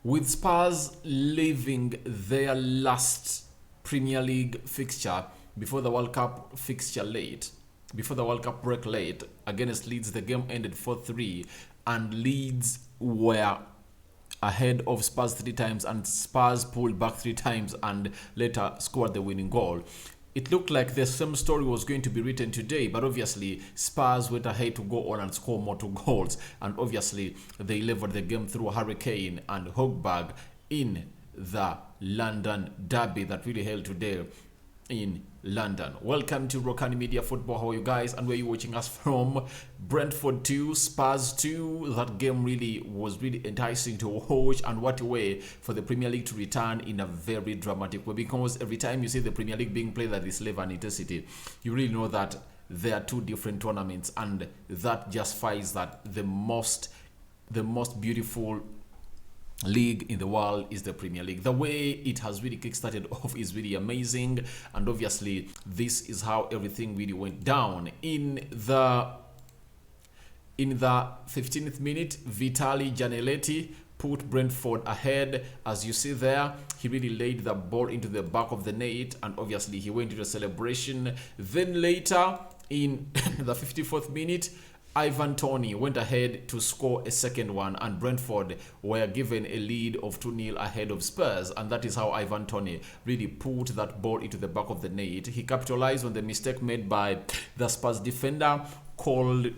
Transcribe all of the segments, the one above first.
With Spurs leaving their last Premier League fixture before the World Cup fixture late, before the World Cup break late against Leeds, the game ended 4-3, and Leeds were ahead of Spurs 3 times, and Spurs pulled back 3 times and later scored the winning goal. It looked like the same story was going to be written today, but obviously Spurs went ahead to go on and score more 2 goals, and obviously they levered the game through Kane and Hogberg in the London derby that really held today in London. Welcome to Rokani Media Football. How are you guys? And where are you watching us from? Brentford 2, Spurs 2. That game really was really enticing to watch, and what a way for the Premier League to return in a very dramatic way, because every time you see the Premier League being played at this level and intensity, you really know that there are two different tournaments, and that justifies that the most beautiful league in the world is the Premier League. The way it has really kickstarted off is really amazing, and obviously this is how everything really went down. In the 15th minute, Vitali Janelletti put Brentford ahead. As you see there, he really laid the ball into the back of the net, and obviously he went into a celebration. Then later in the 54th minute, Toney went ahead to score a second one, and Brentford were given a lead of 2-0 ahead of Spurs, and that is how Toney really put that ball into the back of the net. He capitalized on the mistake made by the Spurs defender called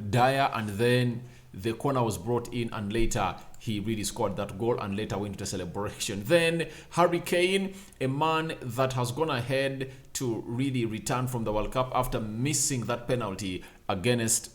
Dyer, and then the corner was brought in, and later he really scored that goal and later went to the celebration. Then Kane, a man that has gone ahead to really return from the World Cup after missing that penalty against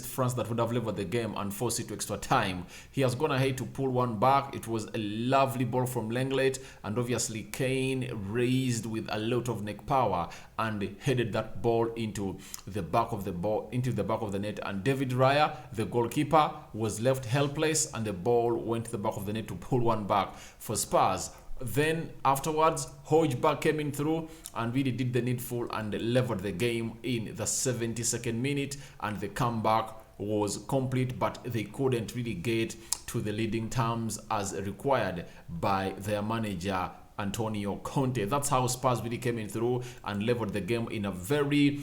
France that would have leveled the game and forced it to extra time. He has gone ahead to pull one back. It was a lovely ball from Lenglet, and obviously Kane raised with a lot of neck power and headed that ball into the back of the net, and David Raya, the goalkeeper, was left helpless, and the ball went to the back of the net to pull one back for Spurs. Then afterwards, Hojberg came in through and really did the needful and levered the game in the 72nd minute, and the comeback was complete, but they couldn't really get to the leading terms as required by their manager Antonio Conte. That's how Spurs really came in through and levered the game in a very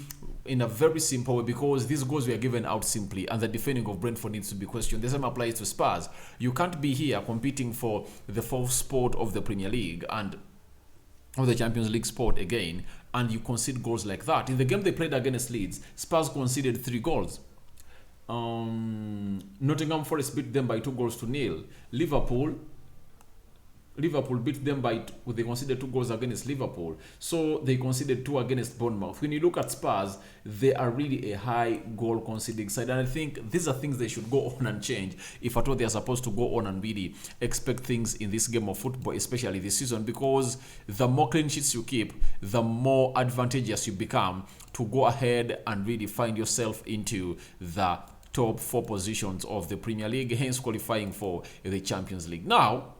simple way, because these goals were given out simply, and the defending of Brentford needs to be questioned. The same applies to Spurs. You can't be here competing for the fourth spot of the Premier League and of the Champions League spot again, and you concede goals like that. In the game they played against Leeds, Spurs conceded 3 goals. Nottingham Forest beat them by 2-0. Liverpool beat them they conceded 2 goals against Liverpool. So they conceded 2 against Bournemouth. When you look at Spurs, they are really a high goal conceding side. And I think these are things they should go on and change if at all they are supposed to go on and really expect things in this game of football, especially this season, because the more clean sheets you keep, the more advantageous you become to go ahead and really find yourself into the top 4 positions of the Premier League, hence qualifying for the Champions League. Now,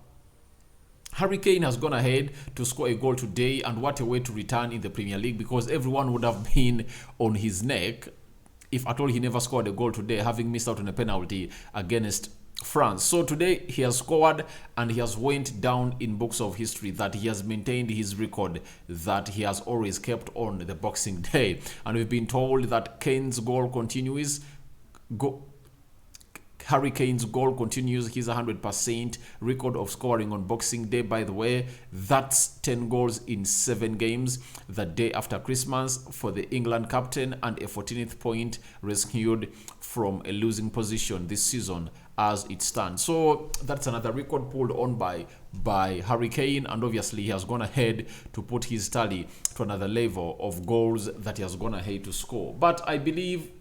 Kane has gone ahead to score a goal today, and what a way to return in the Premier League, because everyone would have been on his neck if at all he never scored a goal today, having missed out on a penalty against France. So today he has scored, and he has went down in books of history that he has maintained his record that he has always kept on the Boxing Day. And we've been told that Kane's goal continues. Kane's goal continues his 100% record of scoring on Boxing Day. By the way, that's 10 goals in 7 games the day after Christmas for the England captain, and a 14th point rescued from a losing position this season as it stands. So that's another record pulled on by Kane, and obviously he has gone ahead to put his tally to another level of goals that he has gone ahead to score. But I believe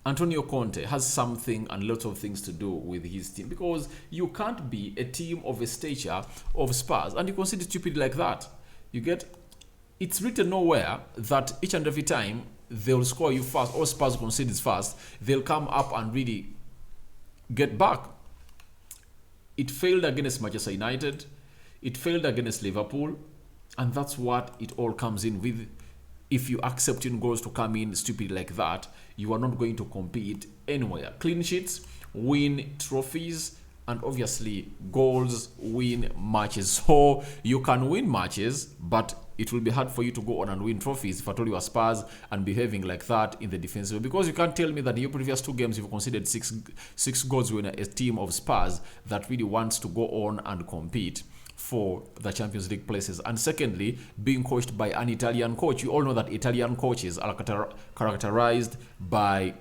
Antonio Conte has something and lots of things to do with his team, because you can't be a team of a stature of Spurs and you concede stupid like that. It's written nowhere that each and every time they'll score you fast or Spurs concedes fast, they'll come up and really get back. It failed against Manchester United, it failed against Liverpool, and that's what it all comes in with. if you accepting goals to come in stupid like that, you are not going to compete anywhere. Clean sheets win trophies, and obviously goals win matches. So you can win matches, but it will be hard for you to go on and win trophies if I told you are Spurs and behaving like that in the defensive. Because you can't tell me that in your previous 2 games you've conceded six goals when a team of Spurs that really wants to go on and compete for the Champions League places. And secondly, being coached by an Italian coach. You all know that Italian coaches are characterized by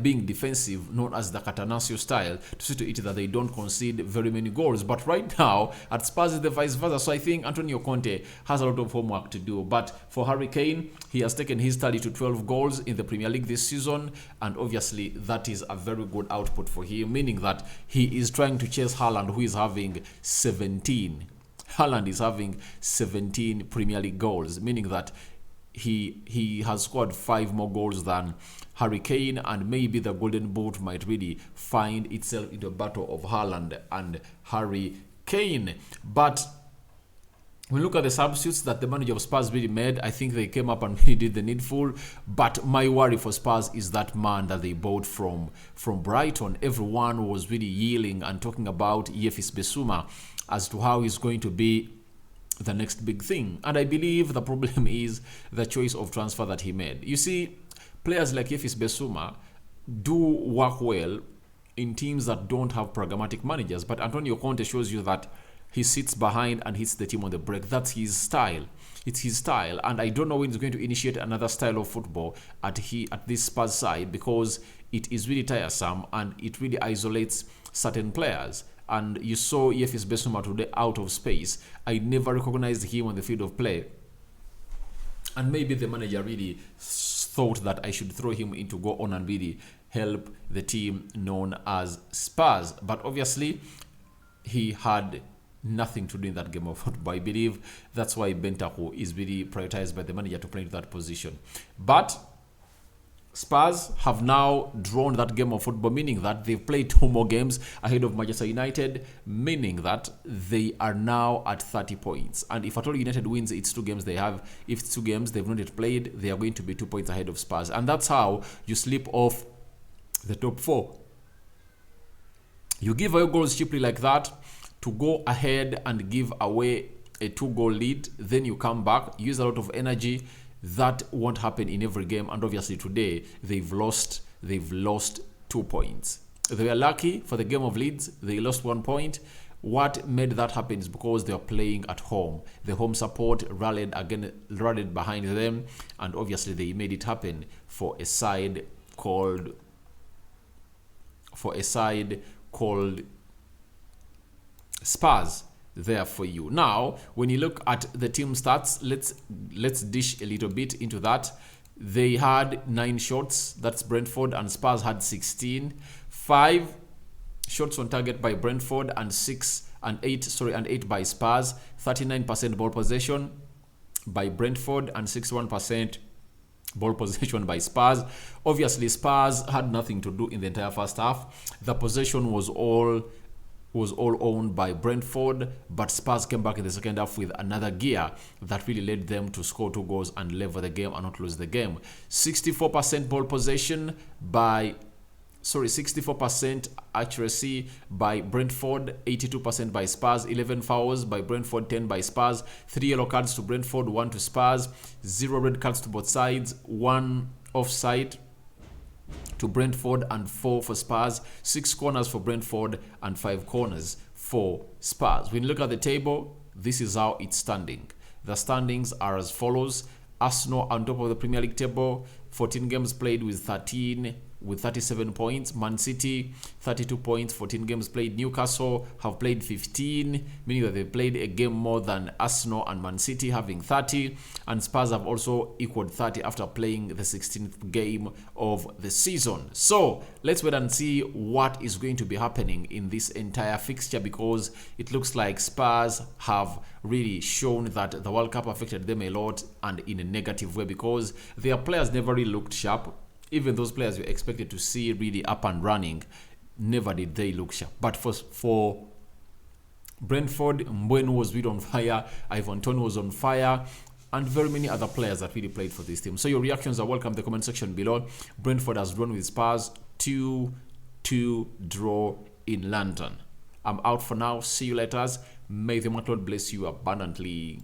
being defensive, known as the Catanaccio style, to see to it that they don't concede very many goals. But right now, at Spurs, it's the vice versa. So I think Antonio Conte has a lot of homework to do. But for Harry Kane, he has taken his study to 12 goals in the Premier League this season. And obviously, that is a very good output for him, meaning that he is trying to chase Haaland, who is having 17. Haaland is having 17 Premier League goals, meaning that he has scored 5 more goals than Harry Kane, and maybe the Golden Boot might really find itself in the battle of Haaland and Harry Kane. But when we look at the substitutes that the manager of Spurs really made, I think they came up and really did the needful. But my worry for Spurs is that man that they bought from Brighton. Everyone was really yelling and talking about Yefis Bissouma as to how he's going to be the next big thing. And I believe the problem is the choice of transfer that he made. You see, players like Yefis Bissouma do work well in teams that don't have pragmatic managers. But Antonio Conte shows you that he sits behind and hits the team on the break. That's his style. It's his style. And I don't know when he's going to initiate another style of football at this Spurs side, because it is really tiresome and it really isolates certain players. And you saw Yefis Bissouma today out of space. I never recognized him on the field of play. And maybe the manager really thought that I should throw him in to go on and really help the team known as Spurs. But obviously, he had nothing to do in that game of football. I believe that's why Bentancur is really prioritized by the manager to play in that position. But Spurs have now drawn that game of football, meaning that they've played 2 more games ahead of Manchester United, meaning that they are now at 30 points. And if at all United wins its 2 games they have, if it's 2 games they've not yet played, they are going to be 2 points ahead of Spurs. And that's how you slip off the top 4. You give away goals cheaply like that to go ahead and give away a 2-goal lead, then you come back, use a lot of energy. That won't happen in every game, and obviously today they've lost 2 points. They were lucky for the game of Leeds. They lost 1 point. What made that happen is because they are playing at home. The home support rallied behind them, and obviously they made it happen for a side called Spurs. There for you. Now, when you look at the team stats, let's dish a little bit into that. They had 9 shots, that's Brentford, and Spurs had 16. 5 shots on target by Brentford and 8 by Spurs. 39% ball possession by Brentford and 61% ball possession by Spurs. Obviously, Spurs had nothing to do in the entire first half. The possession was all owned by Brentford, but Spurs came back in the second half with another gear that really led them to score 2 goals and level the game and not lose the game. 64% ball possession 64% accuracy by Brentford, 82% by Spurs, 11 fouls by Brentford, 10 by Spurs, 3 yellow cards to Brentford, 1 to Spurs, 0 red cards to both sides, 1 offside to Brentford and 4 for Spurs, 6 corners for Brentford and 5 corners for Spurs. When you look at the table, this is how it's standing. The standings are as follows. Arsenal on top of the Premier League table, 14 games played with 37 points. Man City, 32 points, 14 games played. Newcastle have played 15, meaning that they played a game more than Arsenal and Man City, having 30. And Spurs have also equaled 30 after playing the 16th game of the season. So let's wait and see what is going to be happening in this entire fixture, because it looks like Spurs have really shown that the World Cup affected them a lot, and in a negative way, because their players never really looked sharp. Even those players you expected to see really up and running, never did they look sharp. But for Brentford, Mbeumo was really on fire. Toney was on fire. and very many other players that really played for this team. So your reactions are welcome in the comment section below. Brentford has drawn with Spurs 2-2 draw in London. I'm out for now. See you later. May the Lord bless you abundantly.